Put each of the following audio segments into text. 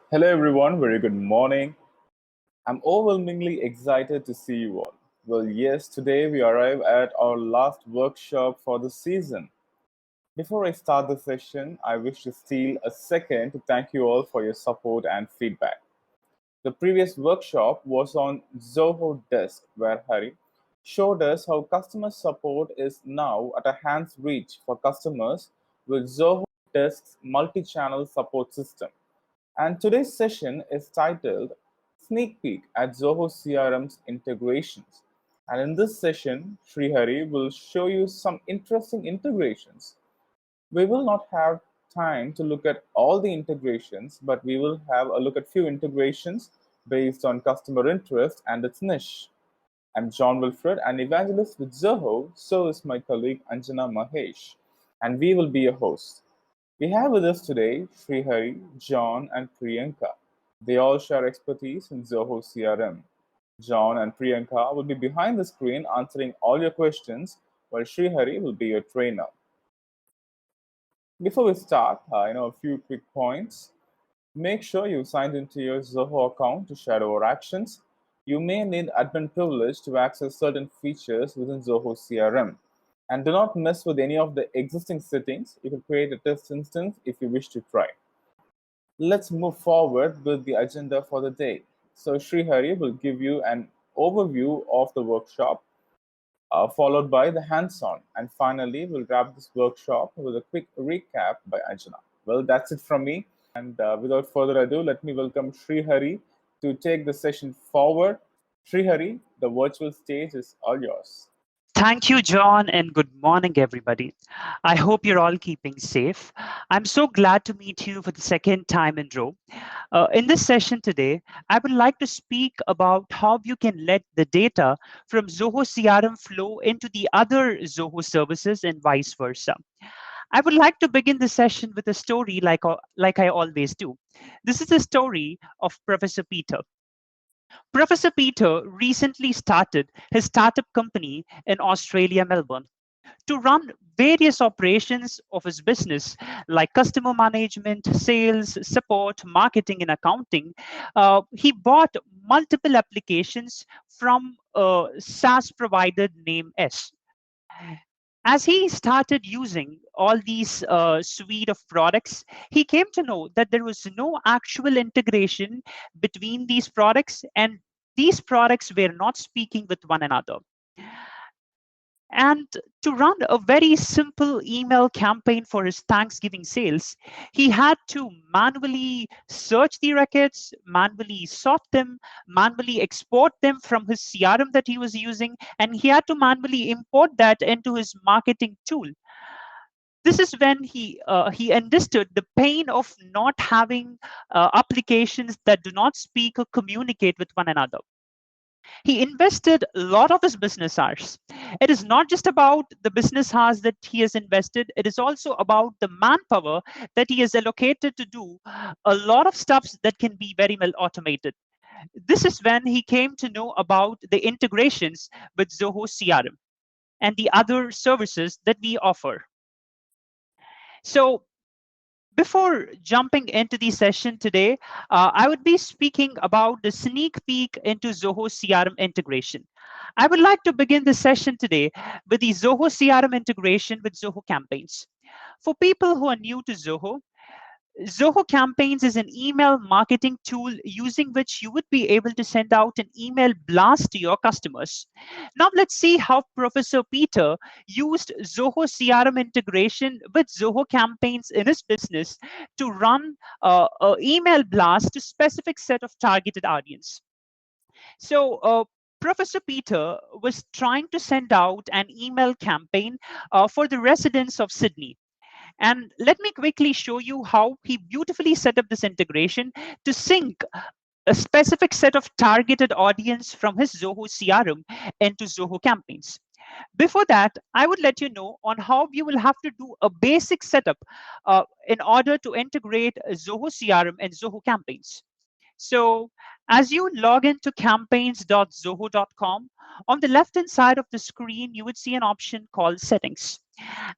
Hello, everyone. Very good morning. I'm overwhelmingly excited to see you all. Well, yes, today we arrive at our last workshop for the season. Before I start the session, I wish to steal a second to thank you all for your support and feedback. The previous workshop was on Zoho Desk, where Hari showed us how customer support is now at a hand's reach for customers with Zoho Desk's multi channel support system. And today's session is titled Sneak Peek at Zoho CRM's integrations. And in this session, Srihari will show you some interesting integrations. We will not have time to look at all the integrations, but we will have a look at few integrations based on customer interest and its niche. I'm John Wilfred, an evangelist with Zoho, so is my colleague Anjana Mahesh, and we will be your hosts. We have with us today Srihari, John, and Priyanka. They all share expertise in Zoho CRM. John and Priyanka will be behind the screen answering all your questions, while Srihari will be your trainer. Before we start, a few quick points. Make sure you signed into your Zoho account to share our actions. You may need admin privilege to access certain features within Zoho CRM. And do not mess with any of the existing settings. You can create a test instance if you wish to try. Let's move forward with the agenda for the day. So Srihari will give you an overview of the workshop, followed by the hands-on, and finally we'll wrap this workshop with a quick recap by Anjana. Well, that's it from me, and without further ado, let me welcome Srihari to take the session forward. Srihari, the virtual stage is all yours. Thank you, John, and good morning, everybody. I hope you're all keeping safe. I'm so glad to meet you for the second time in row. In this session today, I would like to speak about how you can let the data from Zoho CRM flow into the other Zoho services and vice versa. I would like to begin the session with a story like I always do. This is the story of Professor Peter. Professor Peter recently started his startup company in Australia, Melbourne. To run various operations of his business, like customer management, sales, support, marketing, and accounting, he bought multiple applications from a SaaS provider named S. As he started using all these suite of products, he came to know that there was no actual integration between these products, and these products were not speaking with one another. And to run a very simple email campaign for his Thanksgiving sales, he had to manually search the records, manually sort them, manually export them from his CRM that he was using, and he had to manually import that into his marketing tool. This is when he understood the pain of not having applications that do not speak or communicate with one another. He invested a lot of his business hours. It is not just about the business hours that he has invested, it is also about the manpower that he has allocated to do a lot of stuff that can be very well automated. This is when he came to know about the integrations with Zoho CRM and the other services that we offer. So before jumping into the session today, I would be speaking about the sneak peek into Zoho CRM integration. I would like to begin the session today with the Zoho CRM integration with Zoho Campaigns. For people who are new to Zoho, Zoho Campaigns is an email marketing tool using which you would be able to send out an email blast to your customers. Now, let's see how Professor Peter used Zoho CRM integration with Zoho Campaigns in his business to run an email blast to specific set of targeted audience. So, Professor Peter was trying to send out an email campaign for the residents of Sydney. And let me quickly show you how he beautifully set up this integration to sync a specific set of targeted audience from his Zoho CRM into Zoho campaigns. Before that, I would let you know on how you will have to do a basic setup in order to integrate Zoho CRM and Zoho campaigns. So As you log into campaigns.zoho.com, on the left-hand side of the screen, you would see an option called Settings.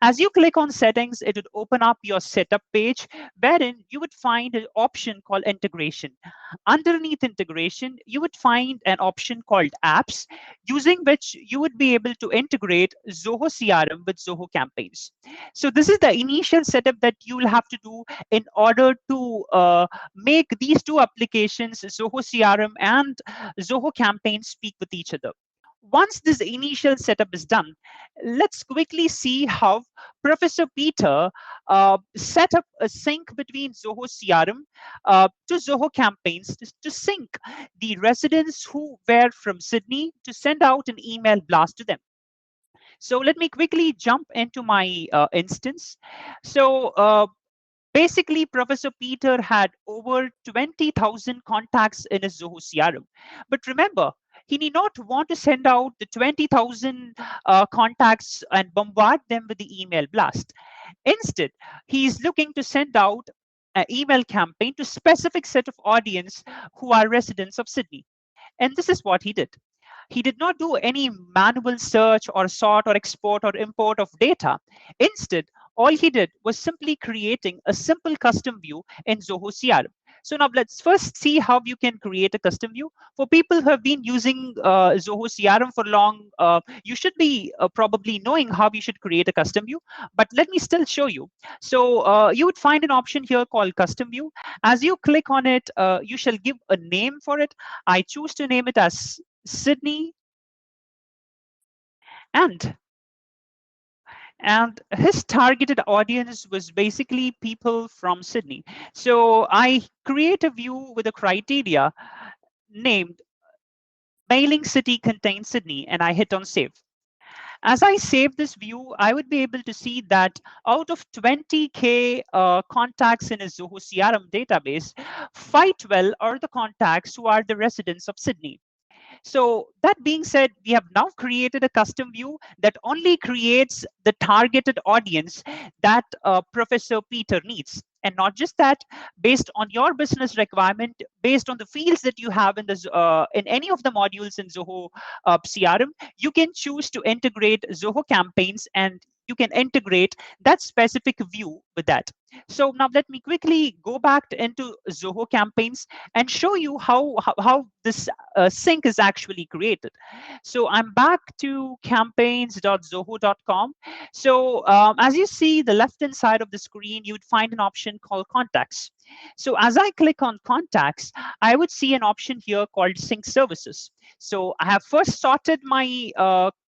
As you click on Settings, it would open up your setup page, wherein you would find an option called Integration. Underneath Integration, you would find an option called Apps, using which you would be able to integrate Zoho CRM with Zoho Campaigns. So this is the initial setup that you will have to do in order to make these two applications, Zoho CRM and Zoho Campaigns, speak with each other. Once this initial setup is done, let's quickly see how Professor Peter set up a sync between Zoho CRM to Zoho Campaigns to sync the residents who were from Sydney to send out an email blast to them. So let me quickly jump into my instance. So basically, Professor Peter had over 20,000 contacts in his Zoho CRM. But remember, he need not want to send out the 20,000 contacts and bombard them with the email blast. Instead, he's looking to send out an email campaign to specific set of audience who are residents of Sydney. And this is what he did. He did not do any manual search or sort or export or import of data. Instead, all he did was simply creating a simple custom view in Zoho CRM. So now let's first see how you can create a custom view. For people who have been using Zoho CRM for long, you should be probably knowing how you should create a custom view, but let me still show you. So you would find an option here called custom view. As you click on it, you shall give a name for it. I choose to name it as Sydney, and his targeted audience was basically people from Sydney. So I create a view with a criteria named mailing city contains Sydney, and I hit on save. As I save this view, I would be able to see that out of 20K contacts in a Zoho CRM database, 512 are the contacts who are the residents of Sydney. So that being said, we have now created a custom view that only creates the targeted audience that Professor Peter needs. And not just that, based on your business requirement, based on the fields that you have in in any of the modules in Zoho CRM, you can choose to integrate Zoho campaigns, and you can integrate that specific view with that. So now let me quickly go back into Zoho campaigns and show you how this sync is actually created. So I'm back to campaigns.zoho.com. So as you see the left hand side of the screen, you would find an option called contacts. So as I click on contacts, I would see an option here called sync services. So I have first sorted my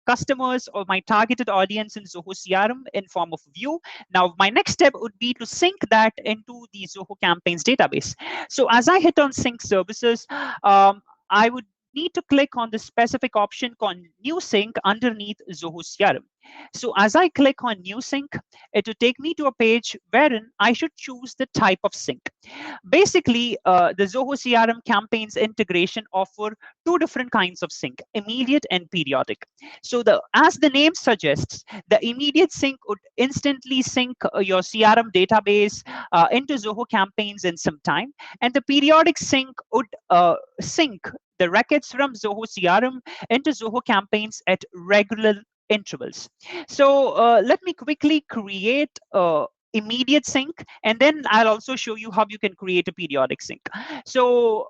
customers or my targeted audience in Zoho CRM in form of view. Now, my next step would be to sync that into the Zoho campaigns database. So as I hit on sync services, I would need to click on the specific option called new sync underneath Zoho CRM. So as I click on new sync, it will take me to a page wherein I should choose the type of sync. Basically, the Zoho CRM campaigns integration offer two different kinds of sync, immediate and periodic. So as the name suggests, the immediate sync would instantly sync your CRM database into Zoho campaigns in some time, and the periodic sync would sync the records from Zoho CRM into Zoho campaigns at regular intervals. So let me quickly create immediate sync, and then I'll also show you how you can create a periodic sync. So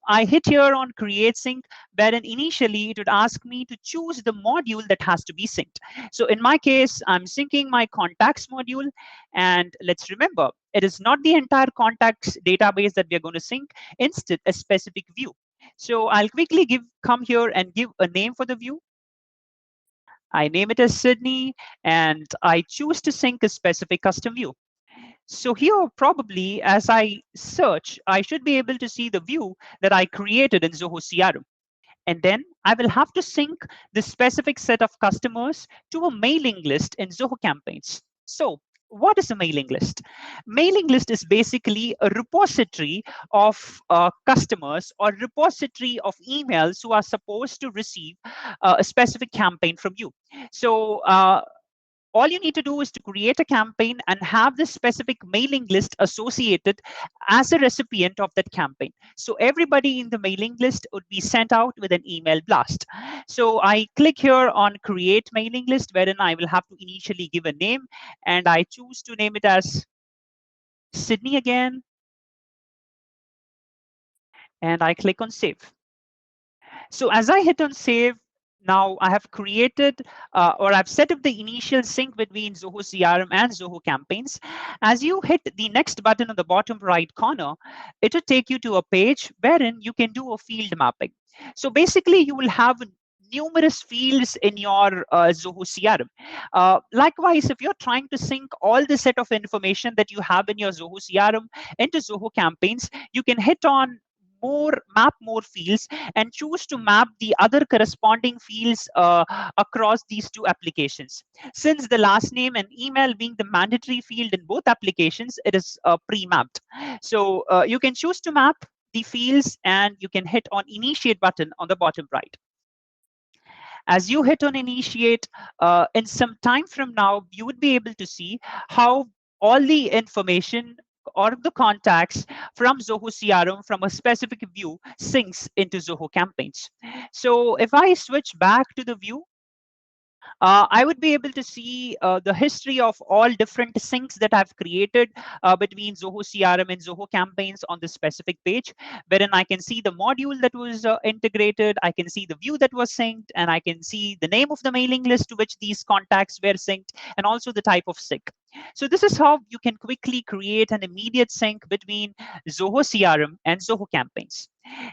I hit here on create sync, wherein initially it would ask me to choose the module that has to be synced. So in my case, I'm syncing my contacts module, and let's remember, it is not the entire contacts database that we are going to sync, instead a specific view. So I'll quickly come here and give a name for the view. I name it as Sydney, and I choose to sync a specific custom view. So here, probably as I search, I should be able to see the view that I created in Zoho CRM. And then I will have to sync the specific set of customers to a mailing list in Zoho campaigns. So what is a mailing list? Mailing list is basically a repository of customers or repository of emails who are supposed to receive a specific campaign from you. So all you need to do is to create a campaign and have this specific mailing list associated as a recipient of that campaign. So everybody in the mailing list would be sent out with an email blast. So I click here on create mailing list, wherein I will have to initially give a name, and I choose to name it as Sydney again, and I click on save. So as I hit on save, now I have created or I've set up the initial sync between Zoho CRM and Zoho campaigns. As you hit the next button on the bottom right corner, it will take you to a page wherein you can do a field mapping. So basically, you will have numerous fields in your Zoho CRM. Likewise, if you're trying to sync all the set of information that you have in your Zoho CRM into Zoho campaigns, you can hit on map more fields and choose to map the other corresponding fields across these two applications. Since the last name and email being the mandatory field in both applications, it is pre-mapped. So you can choose to map the fields and you can hit on initiate button on the bottom right. As you hit on initiate, in some time from now, you would be able to see how all the information or the contacts from Zoho CRM from a specific view syncs into Zoho campaigns. So if I switch back to the view, I would be able to see the history of all different syncs that I've created between Zoho CRM and Zoho campaigns on this specific page, wherein I can see the module that was integrated, I can see the view that was synced, and I can see the name of the mailing list to which these contacts were synced, and also the type of sync. So this is how you can quickly create an immediate sync between Zoho CRM and Zoho campaigns.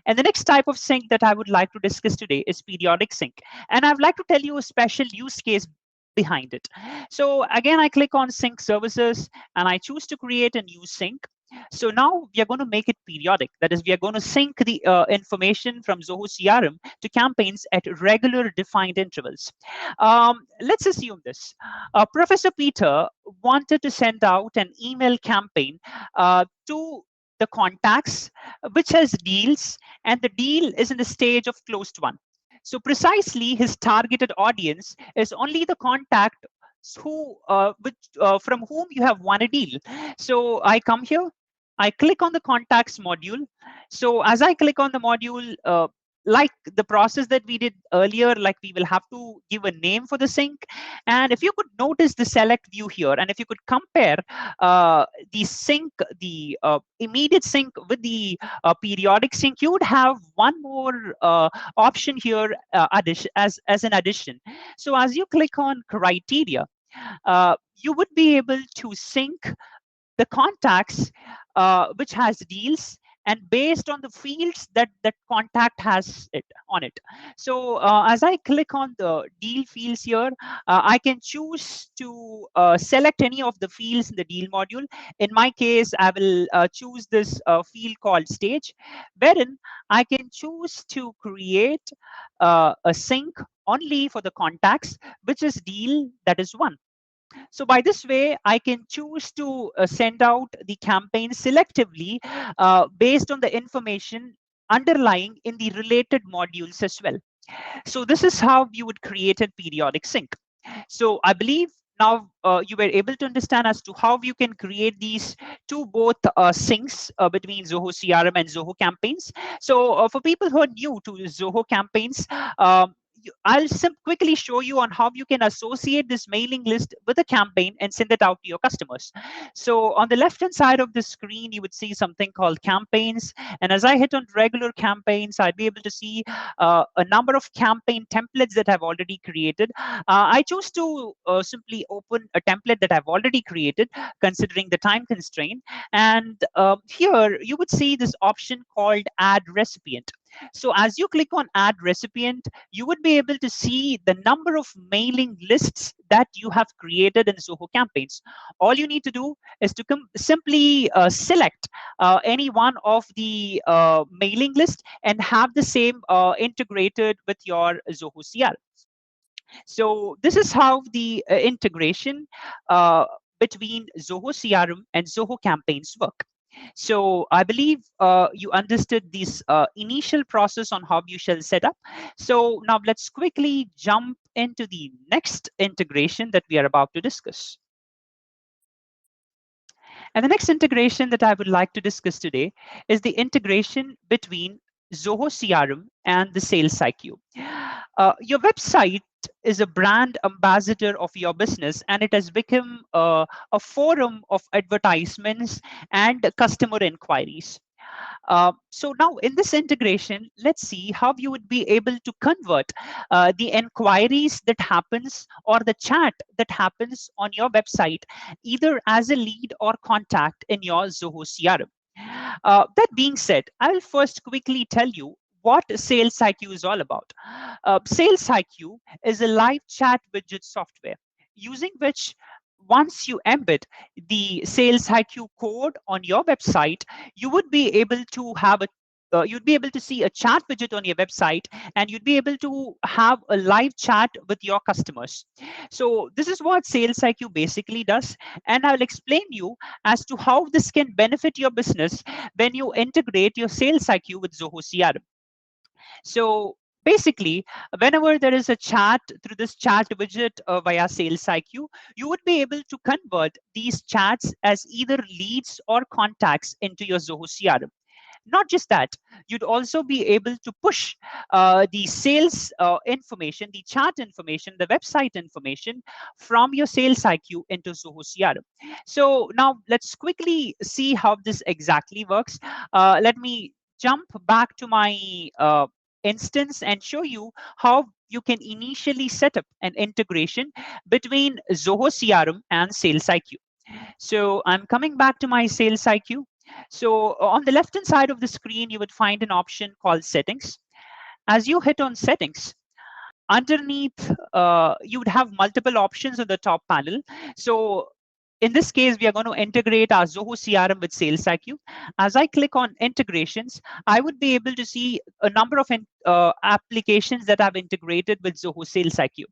And the next type of sync that I would like to discuss today is periodic sync. And I'd like to tell you a special use case behind it. So again, I click on sync services and I choose to create a new sync. So now we are going to make it periodic. That is, we are going to sync the information from Zoho CRM to campaigns at regular defined intervals. Let's assume this. Professor Peter wanted to send out an email campaign to the contacts which has deals, and the deal is in the stage of closed one. So precisely his targeted audience is only the contact from whom you have won a deal. So I come here, I click on the contacts module. So as I click on the module, like the process that we did earlier, like we will have to give a name for the sync. And if you could notice the select view here, and if you could compare the sync, the immediate sync with the periodic sync, you would have one more option here as an addition. So as you click on criteria, you would be able to sync the contacts which has deals, and based on the fields that that contact has it on it. So as I click on the deal fields here, I can choose to select any of the fields in the deal module. In my case, I will choose this field called stage, wherein I can choose to create a sync only for the contacts which is deal that is one. So by this way, I can choose to send out the campaign selectively based on the information underlying in the related modules as well. So this is how you would create a periodic sync. So I believe now you were able to understand as to how you can create these two both syncs between Zoho CRM and Zoho campaigns. So for people who are new to Zoho campaigns, I'll quickly show you on how you can associate this mailing list with a campaign and send it out to your customers. So on the left-hand side of the screen, you would see something called campaigns. And as I hit on regular campaigns, I'd be able to see a number of campaign templates that I've already created. I choose to simply open a template that I've already created, considering the time constraint. And here you would see this option called add recipient. So as you click on add recipient, you would be able to see the number of mailing lists that you have created in Zoho campaigns. All you need to do is to simply select any one of the mailing list and have the same integrated with your Zoho CR. So this is how the integration between Zoho CRM and Zoho campaigns work. So I believe you understood this initial process on how you shall set up. So now let's quickly jump into the next integration that we are about to discuss. And the next integration that I would like to discuss today is the integration between Zoho CRM and the Sales IQ. Your website is a brand ambassador of your business, and it has become a forum of advertisements and customer inquiries. So now in this integration, let's see how you would be able to convert the inquiries that happens or the chat that happens on your website, either as a lead or contact in your Zoho CRM. That being said, I will first quickly tell you what Sales IQ is all about. Sales IQ is a live chat widget software using which once you embed the Sales IQ code on your website, you would be able to have a you'd be able to see a chat widget on your website, and you'd be able to have a live chat with your customers. So this is what Sales IQ basically does, and I'll explain you as to how this can benefit your business when you integrate your Sales IQ with Zoho CRM. So basically, whenever there is a chat through this chat widget via Sales IQ, you would be able to convert these chats as either leads or contacts into your Zoho CRM. Not just that, you'd also be able to push the sales information, the chat information, the website information from your Sales IQ into Zoho CRM. So now let's quickly see how this exactly works. Let me jump back to my instance and show you how you can initially set up an integration between Zoho CRM and Sales IQ. So I'm coming back to my Sales IQ. So on the left hand side of the screen, you would find an option called settings. As you hit on settings, underneath, you would have multiple options on the top panel. So in this case, we are going to integrate our Zoho CRM with Sales IQ. As I click on integrations, I would be able to see a number of applications that I've integrated with Zoho Sales IQ.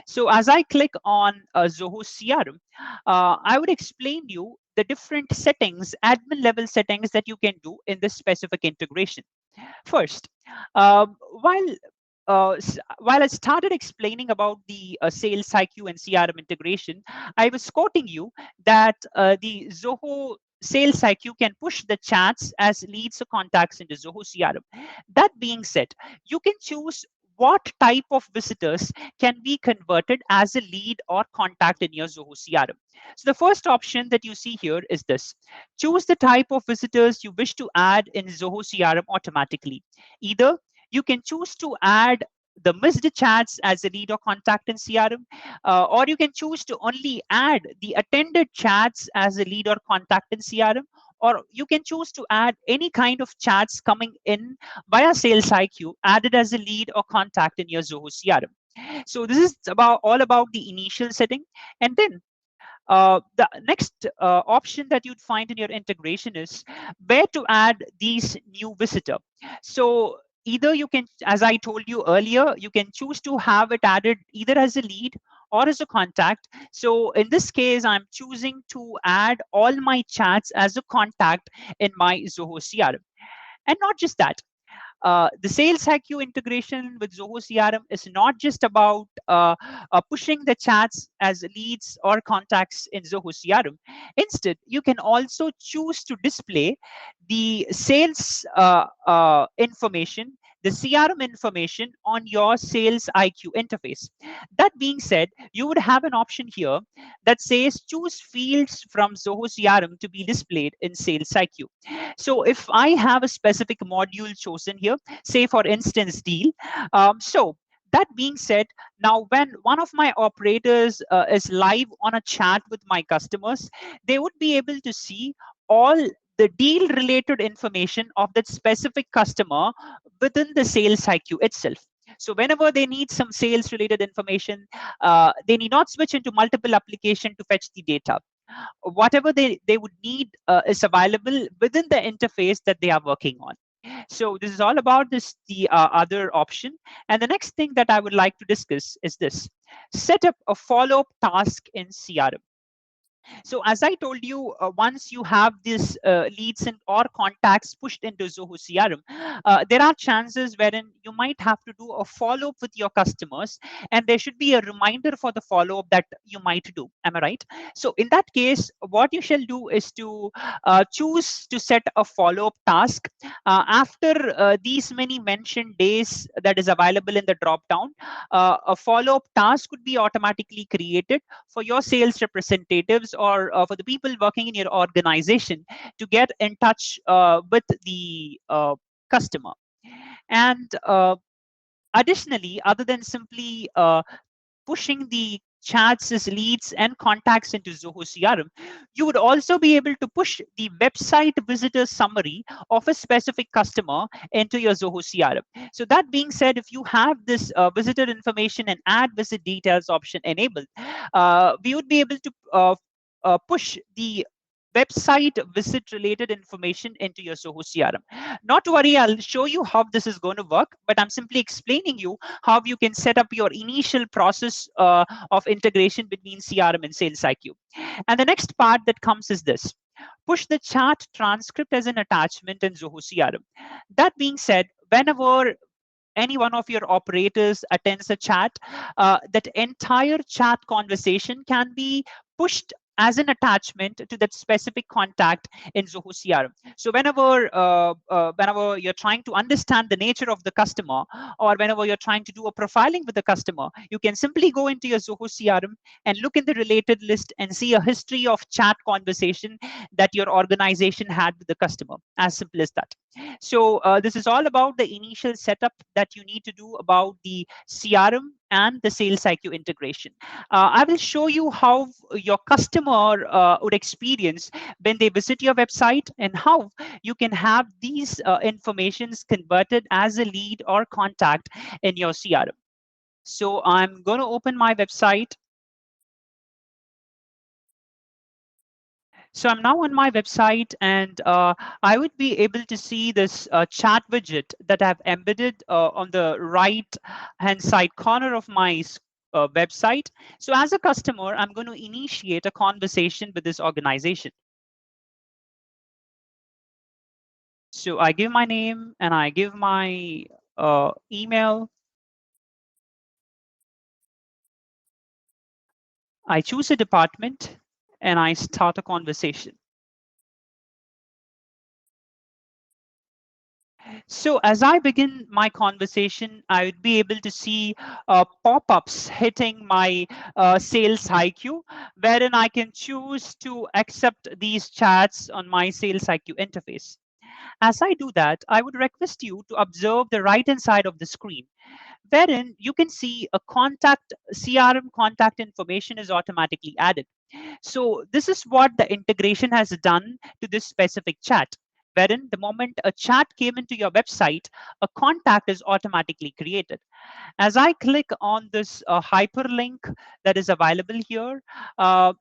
So as I click on Zoho CRM, I would explain you the different settings, admin level settings that you can do in this specific integration. First, while while I started explaining about the Sales IQ and CRM integration, I was quoting you that the Zoho Sales IQ can push the chats as leads or contacts into Zoho CRM. That being said, you can choose what type of visitors can be converted as a lead or contact in your Zoho CRM. So the first option that you see here is this. Choose the type of visitors you wish to add in Zoho CRM automatically. Either you can choose to add the missed chats as a lead or contact in CRM, or you can choose to only add the attended chats as a lead or contact in CRM, or you can choose to add any kind of chats coming in via Sales IQ added as a lead or contact in your Zoho CRM. So this is about all about the initial setting, and then the next option that you'd find in your integration is where to add these new visitor. So either you can, as I told you earlier, you can choose to have it added either as a lead or as a contact. So in this case, I'm choosing to add all my chats as a contact in my Zoho CRM. And not just that, the Sales IQ integration with Zoho CRM is not just about pushing the chats as leads or contacts in Zoho CRM. Instead, you can also choose to display the sales information, the CRM information on your Sales IQ interface. That being said, you would have an option here that says choose fields from Zoho CRM to be displayed in Sales IQ. So if I have a specific module chosen here, say for instance deal, so that being said, now when one of my operators is live on a chat with my customers, they would be able to see all the deal related information of that specific customer within the Sales IQ itself. So whenever they need some sales related information, they need not switch into multiple application to fetch the data. Whatever they would need is available within the interface that they are working on. So this is all about this, the other option. And the next thing that I would like to discuss is this: set up a follow-up task in CRM. So as I told you, once you have these leads and or contacts pushed into Zoho CRM, there are chances wherein you might have to do a follow up with your customers, and there should be a reminder for the follow up that you might do. Am I right? So in that case, what you shall do is to choose to set a follow up task after these many mentioned days that is available in the drop down. A follow up task could be automatically created for your sales representatives or for the people working in your organization to get in touch with the customer. And additionally, other than simply pushing the chats as leads and contacts into Zoho CRM, you would also be able to push the website visitor summary of a specific customer into your Zoho CRM. So that being said, if you have this visitor information and add visit details option enabled, we would be able to push the website visit related information into your Zoho CRM. Not to worry, I'll show you how this is going to work, but I'm simply explaining you how you can set up your initial process of integration between CRM and Sales IQ. And the next part that comes is this: push the chat transcript as an attachment in Zoho CRM. That being said, whenever any one of your operators attends a chat, that entire chat conversation can be pushed as an attachment to that specific contact in Zoho CRM. So whenever you're trying to understand the nature of the customer, or whenever you're trying to do a profiling with the customer, you can simply go into your Zoho CRM and look in the related list and see a history of chat conversation that your organization had with the customer. As simple as that. So this is all about the initial setup that you need to do about the CRM and the Sales IQ integration. I will show you how your customer would experience when they visit your website, and how you can have these informations converted as a lead or contact in your CRM. So I'm going to open my website. So I'm now on my website, and I would be able to see this chat widget that I've embedded on the right hand side corner of my website. So as a customer, I'm going to initiate a conversation with this organization. So I give my name and I give my email. I choose a department and I start a conversation. So as I begin my conversation, I would be able to see pop-ups hitting my Sales IQ, wherein I can choose to accept these chats on my Sales IQ interface. As I do that, I would request you to observe the right-hand side of the screen, wherein you can see a contact CRM contact information is automatically added. So this is what the integration has done to this specific chat, wherein the moment a chat came into your website, a contact is automatically created. As I click on this hyperlink that is available here,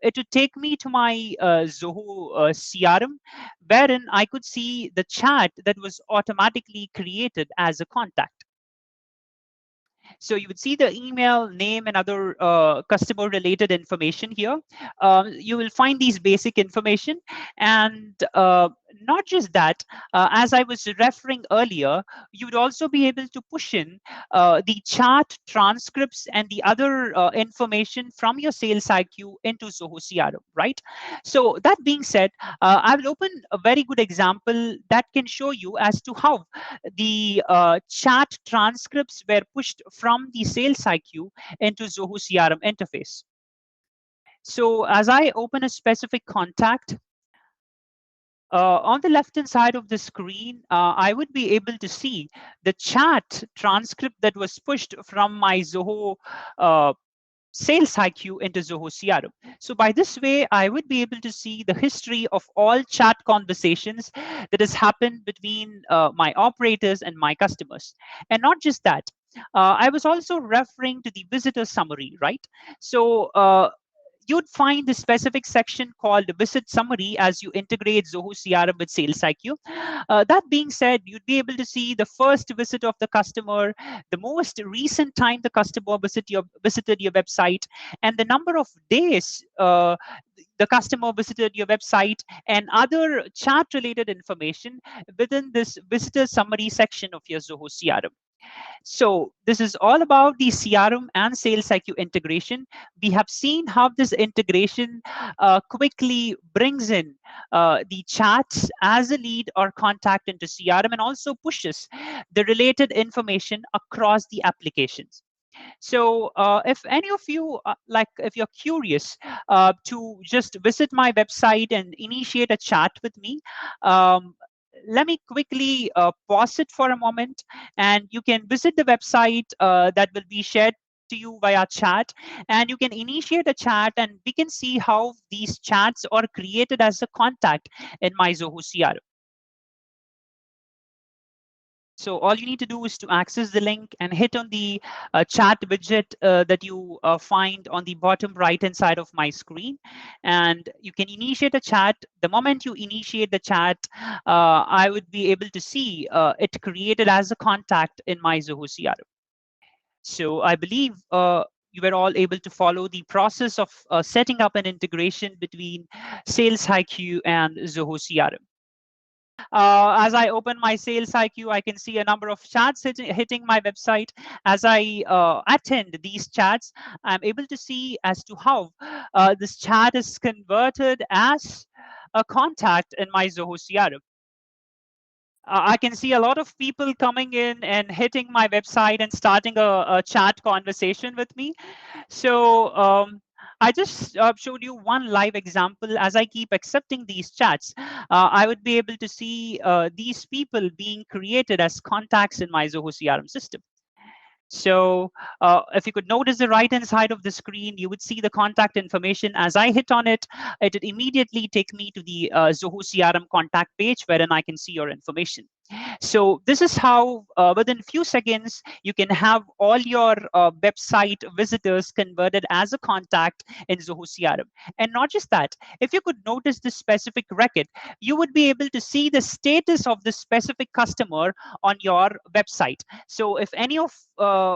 it would take me to my Zoho CRM, wherein I could see the chat that was automatically created as a contact. So you would see the email, name, and other customer related information here. You will find these basic information. And not just that, as I was referring earlier, you would also be able to push in the chart transcripts and the other information from your Sales IQ into Zoho CRM, right? So that being said, I will open a very good example that can show you as to how the chat transcripts were pushed from the Sales IQ into Zoho CRM interface. So as I open a specific contact, on the left-hand side of the screen, I would be able to see the chat transcript that was pushed from my Zoho Sales IQ into Zoho CRM. So by this way, I would be able to see the history of all chat conversations that has happened between my operators and my customers. And not just that, I was also referring to the visitor summary, right? So you'd find the specific section called visit summary as you integrate Zoho CRM with Sales IQ. That being said, you'd be able to see the first visit of the customer, the most recent time the customer visited your website, and the number of days the customer visited your website, and other chat related information within this visitor summary section of your Zoho CRM. So this is all about the CRM and Sales IQ integration. We have seen how this integration quickly brings in the chats as a lead or contact into CRM, and also pushes the related information across the applications. So if any of you, like if you're curious to just visit my website and initiate a chat with me, let me quickly pause it for a moment, and you can visit the website that will be shared to you via chat, and you can initiate a chat, and we can see how these chats are created as a contact in my Zoho CRM. So all you need to do is to access the link and hit on the chat widget that you find on the bottom right hand side of my screen, and you can initiate a chat. The moment you initiate the chat, I would be able to see it created as a contact in my Zoho CRM. So I believe you were all able to follow the process of setting up an integration between Sales IQ and Zoho CRM. As I open my Sales IQ, I can see a number of chats hitting my website. As I attend these chats, I'm able to see as to how this chat is converted as a contact in my Zoho CRM. I can see a lot of people coming in and hitting my website and starting a chat conversation with me. So I just showed you one live example. As I keep accepting these chats, I would be able to see these people being created as contacts in my Zoho CRM system. So if you could notice the right hand side of the screen, you would see the contact information. As I hit on it, it would immediately take me to the Zoho CRM contact page, wherein I can see your information. So this is how within few seconds, you can have all your website visitors converted as a contact in Zoho CRM. And not just that, if you could notice this specific record, you would be able to see the status of this specific customer on your website. So if any of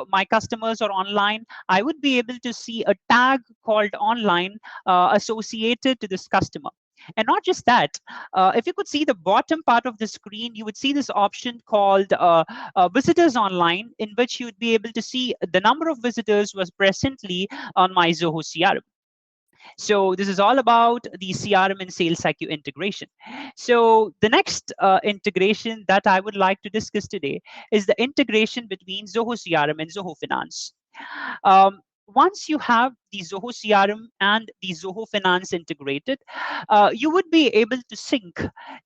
my customers are online, I would be able to see a tag called online associated to this customer. And not just that, if you could see the bottom part of the screen, you would see this option called visitors online, in which you would be able to see the number of visitors was presently on my Zoho CRM. So this is all about the CRM and Sales IQ integration. So the next integration that I would like to discuss today is the integration between Zoho CRM and Zoho Finance. Once you have the Zoho CRM and the Zoho Finance integrated, you would be able to sync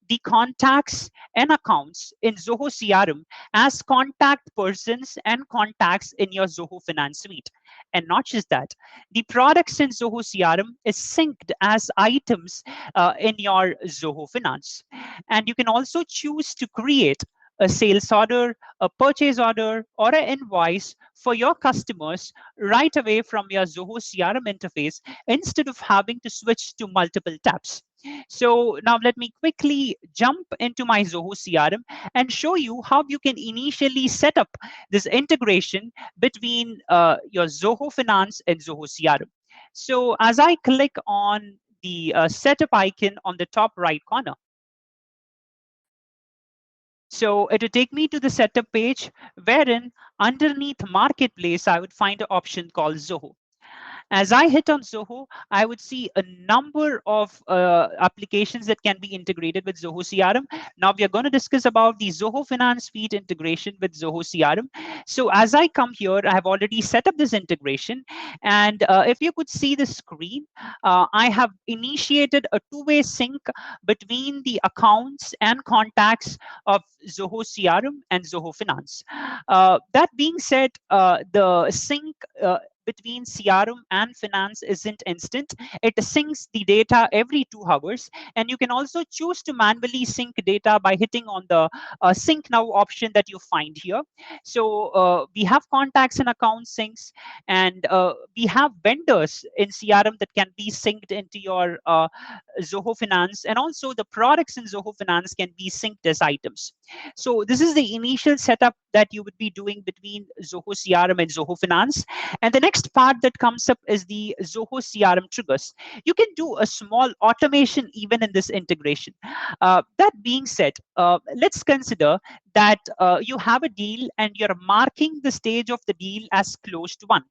the contacts and accounts in Zoho CRM as contact persons and contacts in your Zoho Finance suite. And not just that, the products in Zoho CRM is synced as items in your Zoho Finance. And you can also choose to create a sales order, a purchase order, or an invoice for your customers right away from your Zoho CRM interface instead of having to switch to multiple tabs. So now let me quickly jump into my Zoho CRM and show you how you can initially set up this integration between your Zoho Finance and Zoho CRM. So as I click on the setup icon on the top right corner, so it will take me to the setup page, wherein underneath Marketplace, I would find an option called Zoho. As I hit on Zoho, I would see a number of applications that can be integrated with Zoho CRM. Now we are going to discuss about the Zoho Finance Suite integration with Zoho CRM. So as I come here, I have already set up this integration. And if you could see the screen, I have initiated a two-way sync between the accounts and contacts of Zoho CRM and Zoho Finance. That being said, the sync between CRM and finance isn't instant. It syncs the data every 2 hours. And you can also choose to manually sync data by hitting on the sync now option that you find here. So we have contacts and account syncs, and we have vendors in CRM that can be synced into your Zoho Finance, and also the products in Zoho Finance can be synced as items. So this is the initial setup that you would be doing between Zoho CRM and Zoho Finance. And the next part that comes up is the Zoho CRM triggers. You can do a small automation even in this integration. That being said, let's consider that you have a deal and you're marking the stage of the deal as closed one.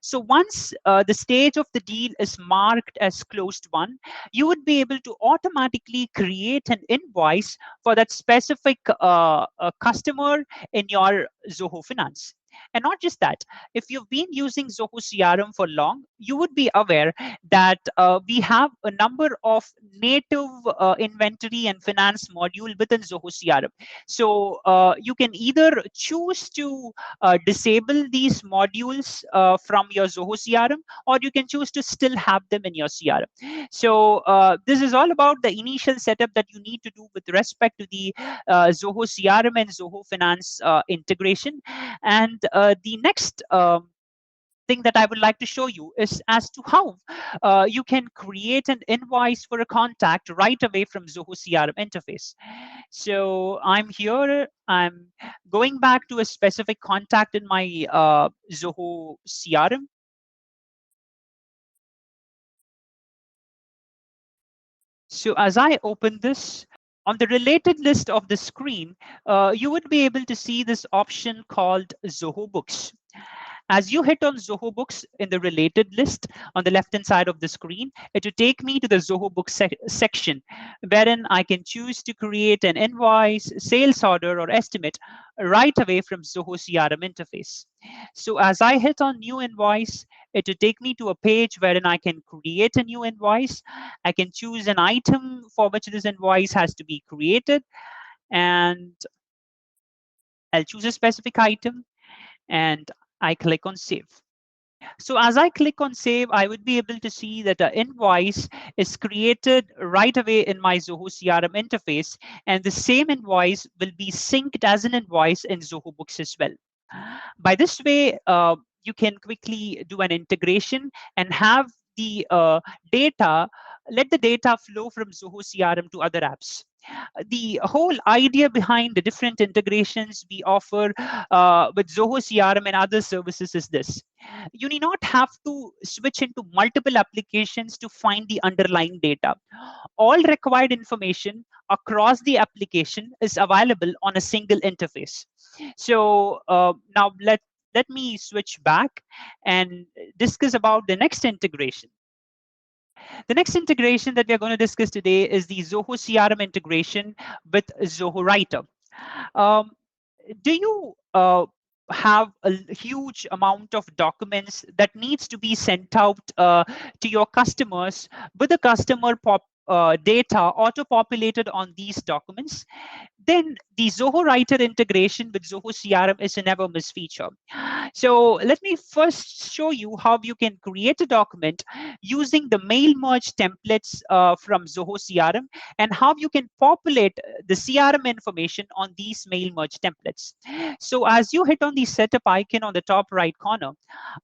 So once the stage of the deal is marked as closed one, you would be able to automatically create an invoice for that specific customer in your Zoho Finance. And not just that, if you've been using Zoho CRM for long, you would be aware that we have a number of native inventory and finance module within Zoho CRM. So you can either choose to disable these modules from your Zoho CRM, or you can choose to still have them in your CRM. So this is all about the initial setup that you need to do with respect to the Zoho CRM and Zoho Finance integration. And the next thing that I would like to show you is as to how you can create an invoice for a contact right away from Zoho CRM interface. So I'm here, I'm going back to a specific contact in my Zoho CRM. So as I open this, on the related list of the screen, you would be able to see this option called Zoho Books. As you hit on Zoho Books in the related list on the left-hand side of the screen, it will take me to the Zoho Books section, wherein I can choose to create an invoice, sales order, or estimate right away from Zoho CRM interface. So as I hit on New Invoice, it will take me to a page wherein I can create a new invoice. I can choose an item for which this invoice has to be created, and I'll choose a specific item, and I click on Save. So as I click on Save, I would be able to see that the invoice is created right away in my Zoho CRM interface, and the same invoice will be synced as an invoice in Zoho Books as well. By this way, you can quickly do an integration and have the data, let the data flow from Zoho CRM to other apps. The whole idea behind the different integrations we offer with Zoho CRM and other services is this. You need not have to switch into multiple applications to find the underlying data. All required information across the application is available on a single interface. So now let me switch back and discuss about the next integration. The next integration that we're going to discuss today is the Zoho CRM integration with Zoho Writer. Um, do you have a huge amount of documents that needs to be sent out to your customers with the customer data auto-populated on these documents? Then the Zoho Writer integration with Zoho CRM is a never miss feature. So let me first show you how you can create a document using the mail merge templates from Zoho CRM, and how you can populate the CRM information on these mail merge templates. So as you hit on the setup icon on the top right corner,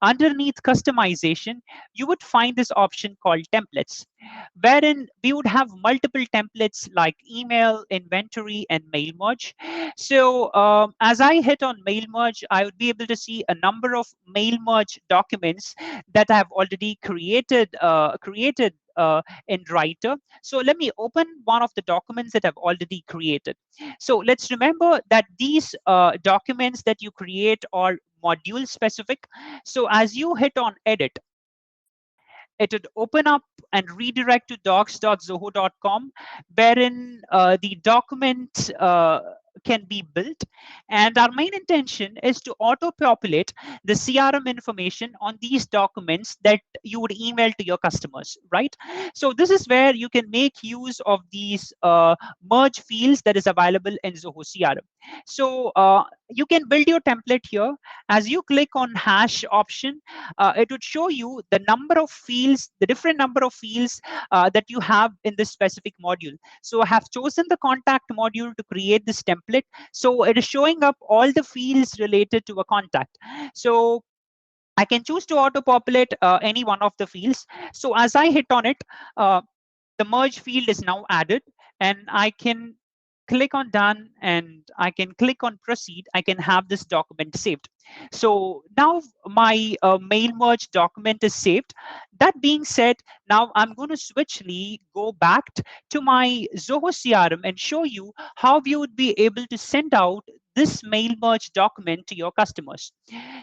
underneath customization, you would find this option called templates, wherein we would have multiple templates like email, inventory, and mail merge. So as I hit on mail merge, I would be able to see a number of mail merge documents that I have already created in Writer. So let me open one of the documents that I've already created. So let's remember that these documents that you create are module specific. So as you hit on edit, it would open up and redirect to docs.zoho.com, wherein the document can be built. And our main intention is to auto-populate the CRM information on these documents that you would email to your customers, right? So this is where you can make use of these merge fields that is available in Zoho CRM. So you can build your template here. As you click on hash option, it would show you the number of fields, the different number of fields that you have in this specific module. So I have chosen the contact module to create this template. So it is showing up all the fields related to a contact. So I can choose to auto-populate any one of the fields. So as I hit on it, the merge field is now added, and I can click on done and I can click on proceed, I can have this document saved. So now my mail merge document is saved. That being said, now I'm going to switchly go back to my Zoho CRM and show you how you would be able to send out this mail merge document to your customers.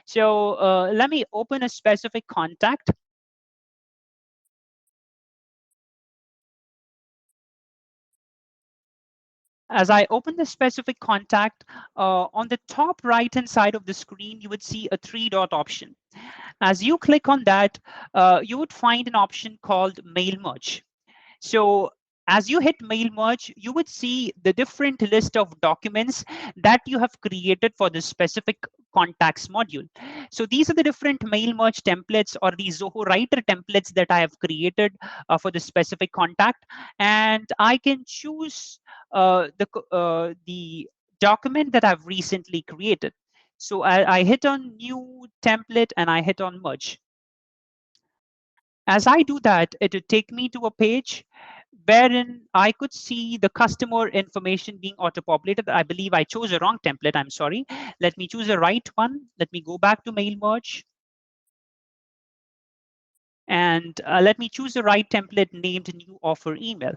So let me open a specific contact. As I open the specific contact, on the top right-hand side of the screen, you would see a three-dot option. As you click on that, you would find an option called Mail Merge. So as you hit Mail Merge, you would see the different list of documents that you have created for this specific contacts module. So these are the different Mail Merge templates or the Zoho Writer templates that I have created for this specific contact. And I can choose the document that I've recently created. So I hit on New Template and I hit on Merge. As I do that, it would take me to a page wherein I could see the customer information being auto-populated. I believe I chose a wrong template. I'm sorry. Let me choose the right one. Let me go back to Mail Merge. And let me choose the right template named New Offer Email.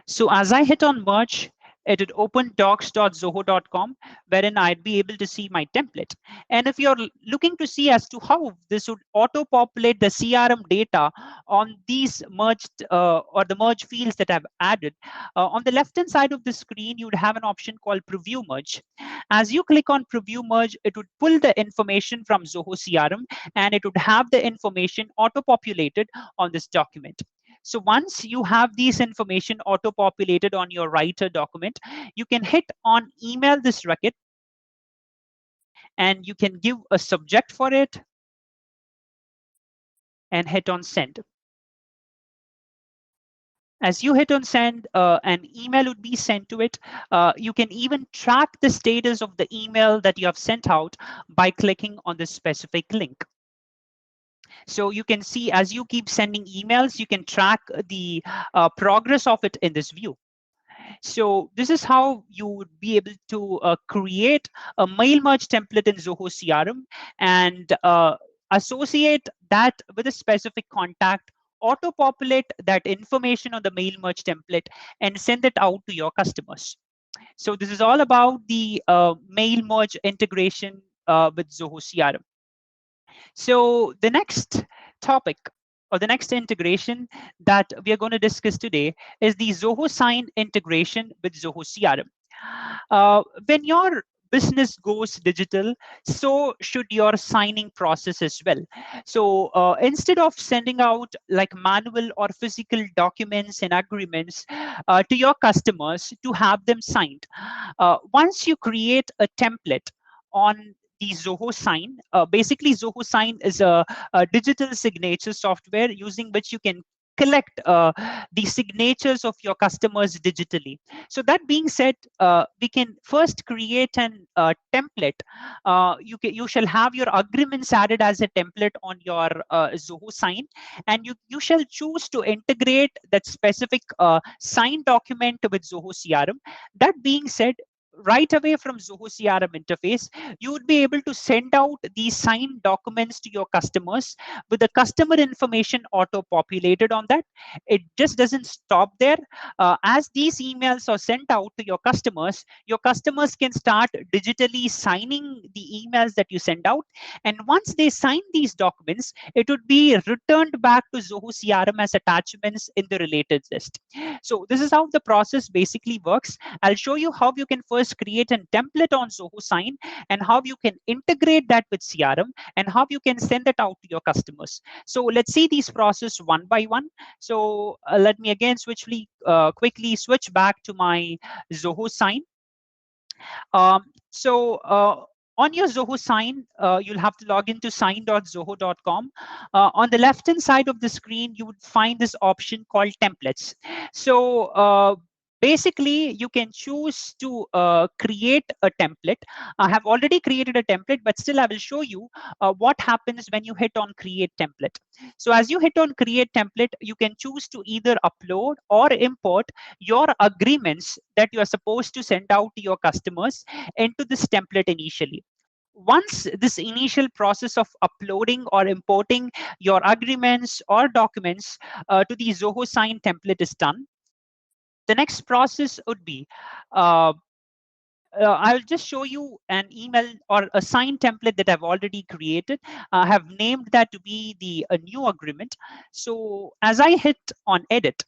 So as I hit on Merge, it would open docs.zoho.com, wherein I'd be able to see my template. And if you're looking to see as to how this would auto-populate the CRM data on these merged or the merge fields that I've added, on the left-hand side of the screen, you would have an option called Preview Merge. As you click on Preview Merge, it would pull the information from Zoho CRM, and it would have the information auto-populated on this document. So once you have these information auto-populated on your writer document, you can hit on email this record and you can give a subject for it and hit on send. As you hit on send, an email would be sent to it. You can even track the status of the email that you have sent out by clicking on the specific link. So you can see as you keep sending emails, you can track the progress of it in this view. So this is how you would be able to create a mail merge template in Zoho CRM and associate that with a specific contact, auto-populate that information on the mail merge template and send it out to your customers. So this is all about the mail merge integration with Zoho CRM. So the next topic or the next integration that we are going to discuss today is the Zoho Sign integration with Zoho CRM. When your business goes digital, so should your signing process as well. So instead of sending out like manual or physical documents and agreements to your customers to have them signed, once you create a template on the Zoho Sign. Basically, Zoho Sign is a digital signature software using which you can collect the signatures of your customers digitally. So that being said, we can first create an template. You shall have your agreements added as a template on your Zoho Sign, and you shall choose to integrate that specific sign document with Zoho CRM. That being said, right away from Zoho CRM interface, you would be able to send out these signed documents to your customers with the customer information auto-populated on that. It just doesn't stop there. As these emails are sent out to your customers can start digitally signing the emails that you send out. And once they sign these documents, it would be returned back to Zoho CRM as attachments in the related list. So this is how the process basically works. I'll show you how you can first create a template on Zoho Sign and how you can integrate that with CRM and how you can send it out to your customers. So let's see these process one by one. So let me again quickly switch back to my Zoho Sign. On your Zoho Sign, you'll have to log into sign.zoho.com. On the left-hand side of the screen, you would find this option called templates. So Basically, you can choose to create a template. I have already created a template, but still I will show you what happens when you hit on create template. So as you hit on create template, you can choose to either upload or import your agreements that you are supposed to send out to your customers into this template initially. Once this initial process of uploading or importing your agreements or documents to the Zoho Sign template is done, the next process would be uh, I'll just show you an email or a sign template that I've already created. I have named that to be the a new agreement. So as I hit on edit,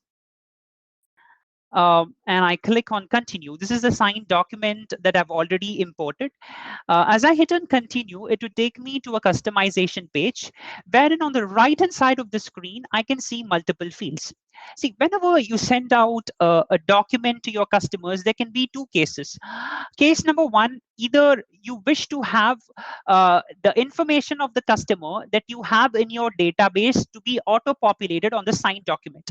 and I click on continue, this is the signed document that I've already imported. As I hit on continue, it would take me to a customization page, wherein on the right hand side of the screen, I can see multiple fields. See, whenever you send out a document to your customers, there can be two cases. Case number one, either you wish to have the information of the customer that you have in your database to be auto-populated on the signed document.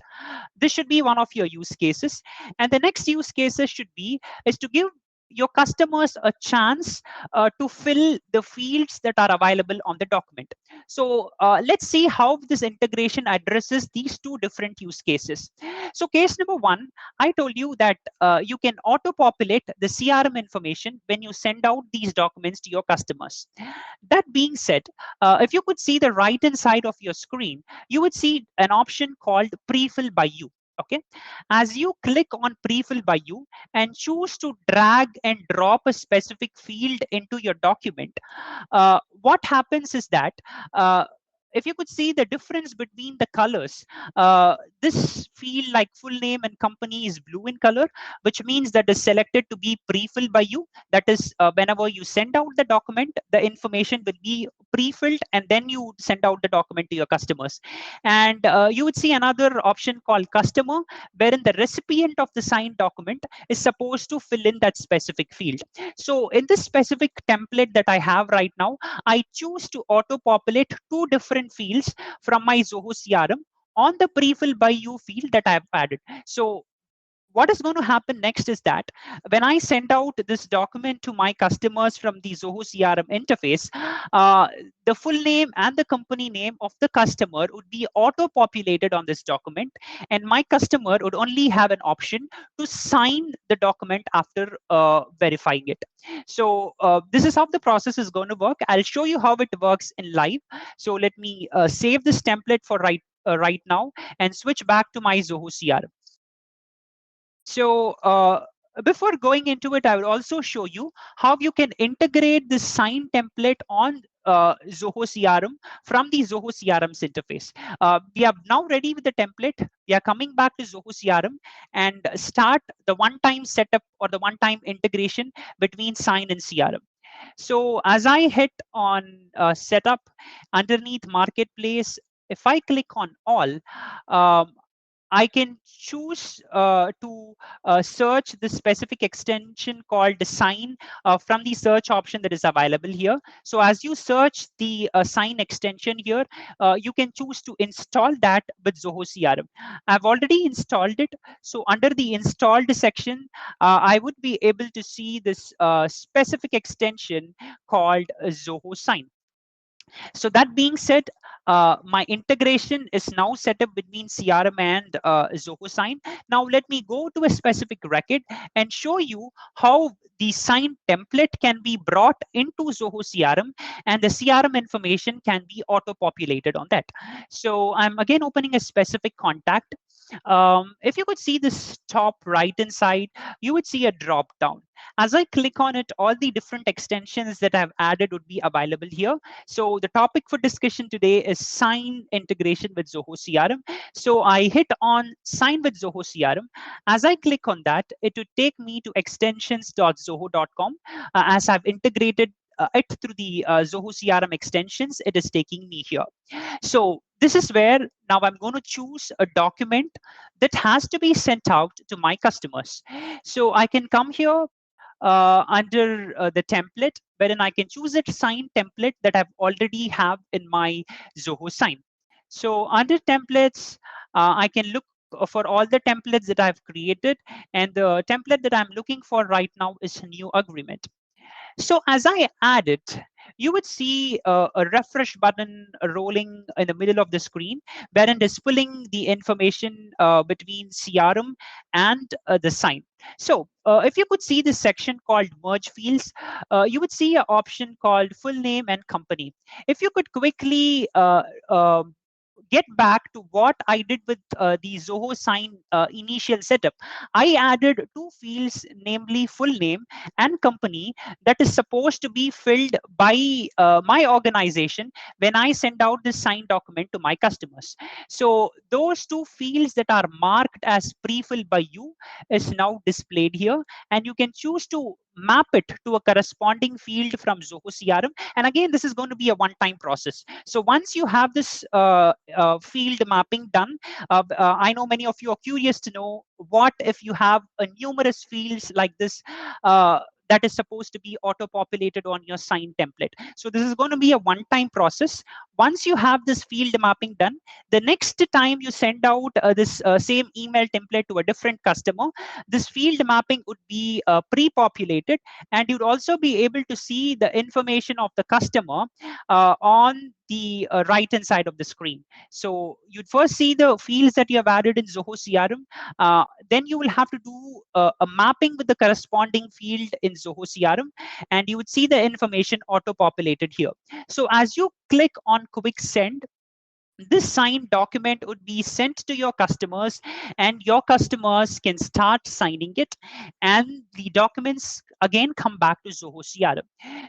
This should be one of your use cases. And the next use cases should be is to give your customers a chance to fill the fields that are available on the document. So let's see how this integration addresses these two different use cases. So case number one, I told you that you can auto-populate the CRM information when you send out these documents to your customers. That being said, if you could see the right hand side of your screen, you would see an option called pre-fill by you. Okay, as you click on pre-fill by you and choose to drag and drop a specific field into your document, what happens is that uh, if you could see the difference between the colors, this field like full name and company is blue in color, which means that is selected to be pre-filled by you. That is, whenever you send out the document, the information will be pre-filled and then you send out the document to your customers. And you would see another option called customer, wherein the recipient of the signed document is supposed to fill in that specific field. So in this specific template that I have right now, I choose to auto-populate two different fields from my Zoho CRM on the pre-fill by you field that I've added. So what is going to happen next is that when I send out this document to my customers from the Zoho CRM interface, uh, the full name and the company name of the customer would be auto-populated on this document, and my customer would only have an option to sign the document after verifying it. So this is how the process is going to work. I'll show you how it works in live. So let me save this template for right now and switch back to my Zoho CRM. So before going into it, I will also show you how you can integrate this sign template on Zoho CRM from the Zoho CRM's interface. We are now ready with the template. We are coming back to Zoho CRM and start the one-time setup or the one-time integration between sign and CRM. So as I hit on setup underneath marketplace, if I click on all, um, I can choose to search the specific extension called sign from the search option that is available here. So as you search the sign extension here, you can choose to install that with Zoho CRM. I've already installed it. So under the installed section, I would be able to see this specific extension called Zoho Sign. So that being said, my integration is now set up between CRM and Zoho Sign. Now let me go to a specific record and show you how the sign template can be brought into Zoho CRM and the CRM information can be auto-populated on that. So I'm again opening a specific contact. If you could see this top right hand side, you would see a drop down. As I click on it, all the different extensions that I've added would be available here. So the topic for discussion today is sign integration with Zoho CRM. So I hit on sign with Zoho CRM. As I click on that, it would take me to extensions.zoho.com. As I've integrated it through the Zoho CRM extensions, it is taking me here. So this is where now I'm going to choose a document that has to be sent out to my customers. So I can come here under the template, wherein I can choose a sign template that I've already have in my Zoho sign. So under templates, I can look for all the templates that I've created, and the template that I'm looking for right now is new agreement. So as I add it, you would see a refresh button rolling in the middle of the screen, wherein it is pulling the information between CRM and the sign. So if you could see this section called merge fields, you would see an option called full name and company. If you could quickly get back to what I did with the Zoho sign initial setup, I added two fields, namely full name and company, that is supposed to be filled by my organization when I send out this signed document to my customers. So those two fields that are marked as pre-filled by you is now displayed here, and you can choose to map it to a corresponding field from Zoho CRM. And again, this is going to be a one-time process. So once you have this field mapping done, I know many of you are curious to know what if you have a numerous fields like this that is supposed to be auto-populated on your sign template. So this is going to be a one-time process. Once you have this field mapping done, the next time you send out this same email template to a different customer, this field mapping would be pre-populated, and you'd also be able to see the information of the customer on the right hand side of the screen. So you'd first see the fields that you have added in Zoho CRM. Then you will have to do a mapping with the corresponding field in Zoho CRM, and you would see the information auto-populated here. So as you click on quick send, this signed document would be sent to your customers, and your customers can start signing it, and the documents again come back to Zoho CRM.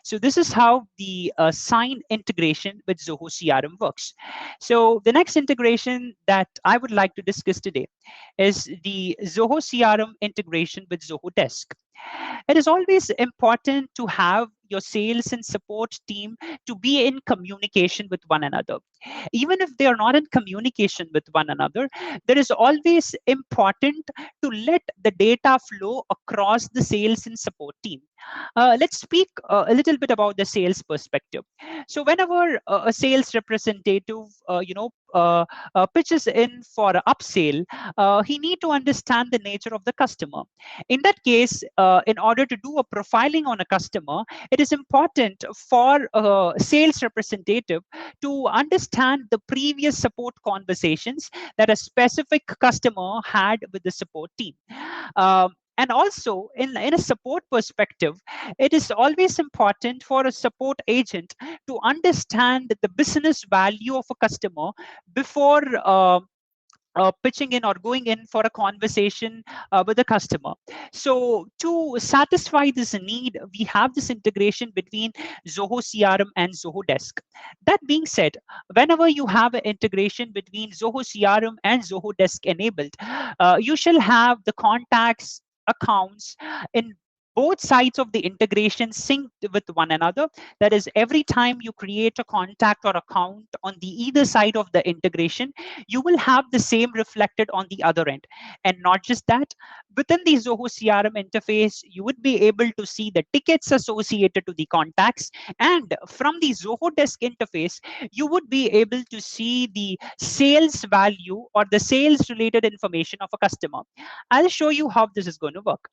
So this is how the sign integration with Zoho CRM works. So the next integration that I would like to discuss today is the Zoho CRM integration with Zoho Desk. It is always important to have your sales and support team to be in communication with one another. Even if they are not in communication with one another, there is always important to let the data flow across the sales and support team. Let's speak a little bit about the sales perspective. So whenever a sales representative pitches in for an upsell, he need to understand the nature of the customer. In that case, in order to do a profiling on a customer, it is important for a sales representative to understand the previous support conversations that a specific customer had with the support team. And also, in a support perspective, it is always important for a support agent to understand the business value of a customer before pitching in or going in for a conversation with the customer. So to satisfy this need, we have this integration between Zoho CRM and Zoho Desk. That being said, whenever you have an integration between Zoho CRM and Zoho Desk enabled, you shall have the contacts, accounts in both sides of the integration synced with one another. That is, every time you create a contact or account on the either side of the integration, you will have the same reflected on the other end. And not just that, within the Zoho CRM interface, you would be able to see the tickets associated to the contacts. And from the Zoho Desk interface, you would be able to see the sales value or the sales related information of a customer. I'll show you how this is going to work.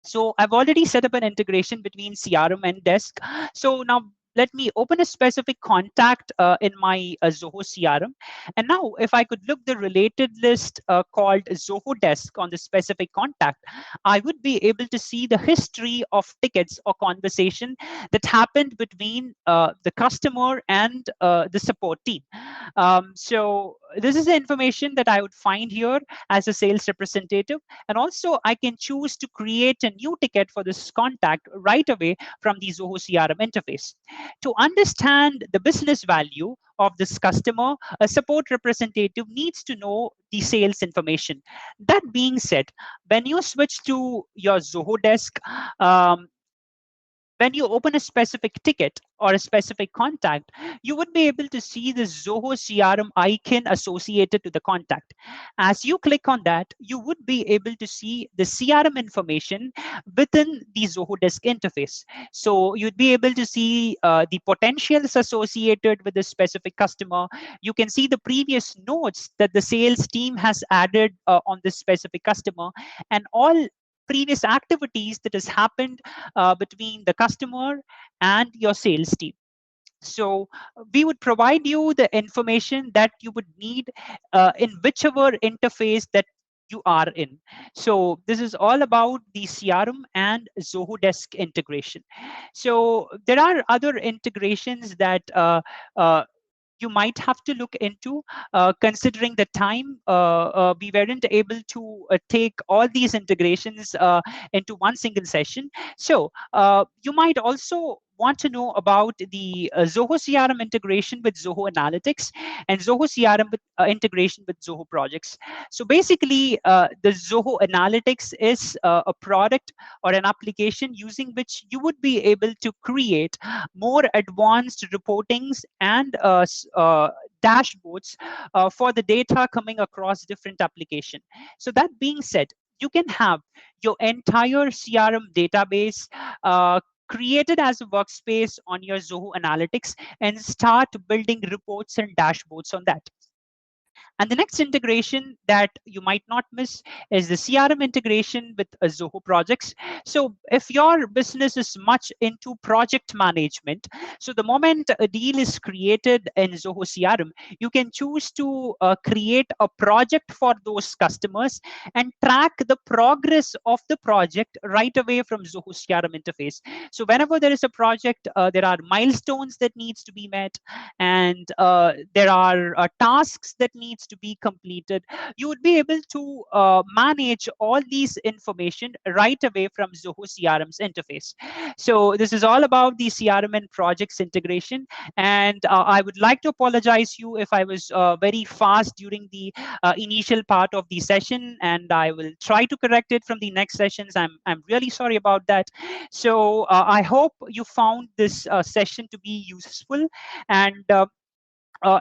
So I've already set up an integration between CRM and Desk. So now let me open a specific contact in my Zoho CRM. And now if I could look the related list called Zoho Desk on the specific contact, I would be able to see the history of tickets or conversation that happened between the customer and the support team. So this is the information that I would find here as a sales representative. And also I can choose to create a new ticket for this contact right away from the Zoho CRM interface. To understand the business value of this customer, a support representative needs to know the sales information. That being said, when you switch to your Zoho Desk, um, when you open a specific ticket or a specific contact, you would be able to see the Zoho CRM icon associated to the contact. As you click on that, you would be able to see the CRM information within the Zoho Desk interface. So you'd be able to see the potentials associated with this specific customer. You can see the previous notes that the sales team has added on this specific customer, and all previous activities that has happened between the customer and your sales team. So we would provide you the information that you would need in whichever interface that you are in. So this is all about the CRM and Zoho Desk integration. So there are other integrations that you might have to look into, considering the time. We weren't able to take all these integrations into one single session. So you might also want to know about the Zoho CRM integration with Zoho Analytics and Zoho CRM with, integration with Zoho Projects. So basically, the Zoho Analytics is a product or an application using which you would be able to create more advanced reportings and dashboards for the data coming across different application. So that being said, you can have your entire CRM database created as a workspace on your Zoho Analytics and start building reports and dashboards on that. And the next integration that you might not miss is the CRM integration with Zoho projects. So if your business is much into project management, so the moment a deal is created in Zoho CRM, you can choose to create a project for those customers and track the progress of the project right away from Zoho CRM interface. So whenever there is a project, there are milestones that needs to be met, and there are tasks that needs to be completed. You would be able to manage all these information right away from Zoho CRM's interface. So this is all about the CRM and projects integration. And I would like to apologize you if I was very fast during the initial part of the session, and I will try to correct it from the next sessions. I'm really sorry about that. So I hope you found this session to be useful. And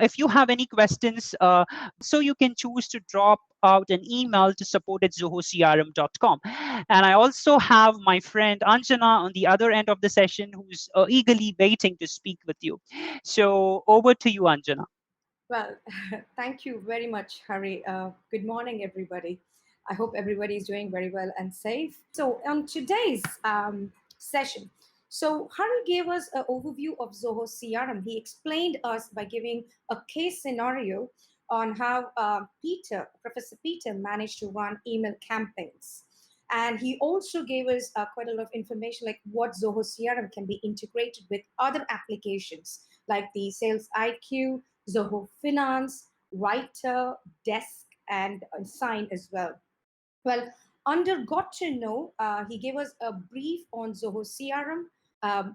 if you have any questions, also you can choose to drop out an email to support at zohocrm.com. And I also have my friend Anjana on the other end of the session who's eagerly waiting to speak with you. So over to you, Anjana. Well, thank you very much, Hari. Good morning, everybody. I hope everybody is doing very well and safe. So, on today's session, so Hari gave us an overview of Zoho CRM. He explained us by giving a case scenario on how Professor Peter, managed to run email campaigns. And he also gave us quite a lot of information like what Zoho CRM can be integrated with other applications like the Sales IQ, Zoho Finance, Writer, Desk, and Sign as well. Well, under Got to Know, he gave us a brief on Zoho CRM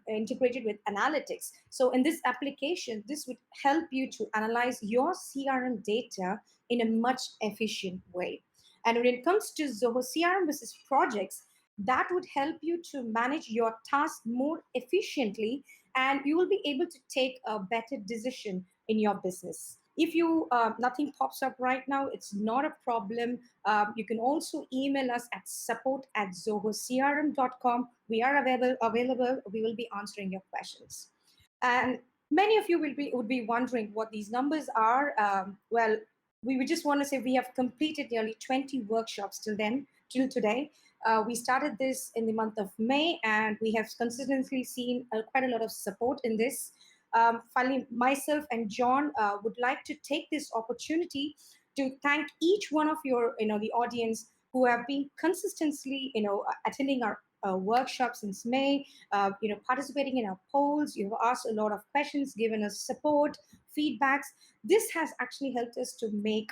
integrated with analytics. So, in this application, this would help you to analyze your CRM data in a much efficient way. And when it comes to Zoho CRM versus projects, that would help you to manage your task more efficiently, and you will be able to take a better decision in your business. If you nothing pops up right now, it's not a problem. You can also email us at support@zohocrm.com. We are available. We will be answering your questions. And many of you would be wondering what these numbers are. Well, we would just want to say we have completed nearly 20 workshops till today. We started this in the month of May, and we have consistently seen quite a lot of support in this. Finally, myself and John would like to take this opportunity to thank each one of the audience who have been consistently, attending our workshop since May, participating in our polls. You've asked a lot of questions, given us support, feedbacks. This has actually helped us to make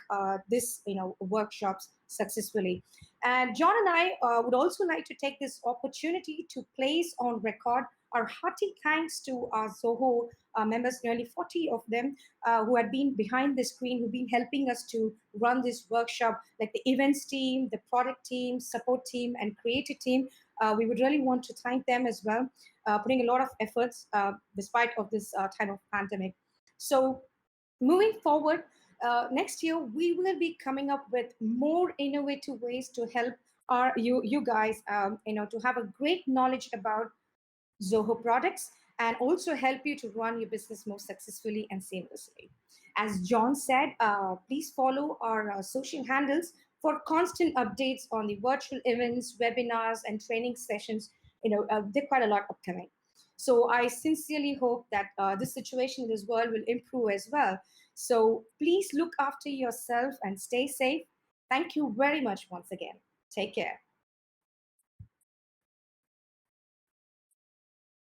this, workshops successfully. And John and I would also like to take this opportunity to place on record our hearty thanks to our Zoho members, nearly 40 of them, who had been behind the screen, who've been helping us to run this workshop, like the events team, the product team, support team, and creative team. We would really want to thank them as well, putting a lot of efforts despite of this time of pandemic. So moving forward, next year we will be coming up with more innovative ways to help you guys, to have a great knowledge about Zoho products and also help you to run your business more successfully and seamlessly. As John said, please follow our social handles for constant updates on the virtual events, webinars, and training sessions. There are quite a lot upcoming. So I sincerely hope that this situation in this world will improve as well. So please look after yourself and stay safe. Thank you very much once again. Take care.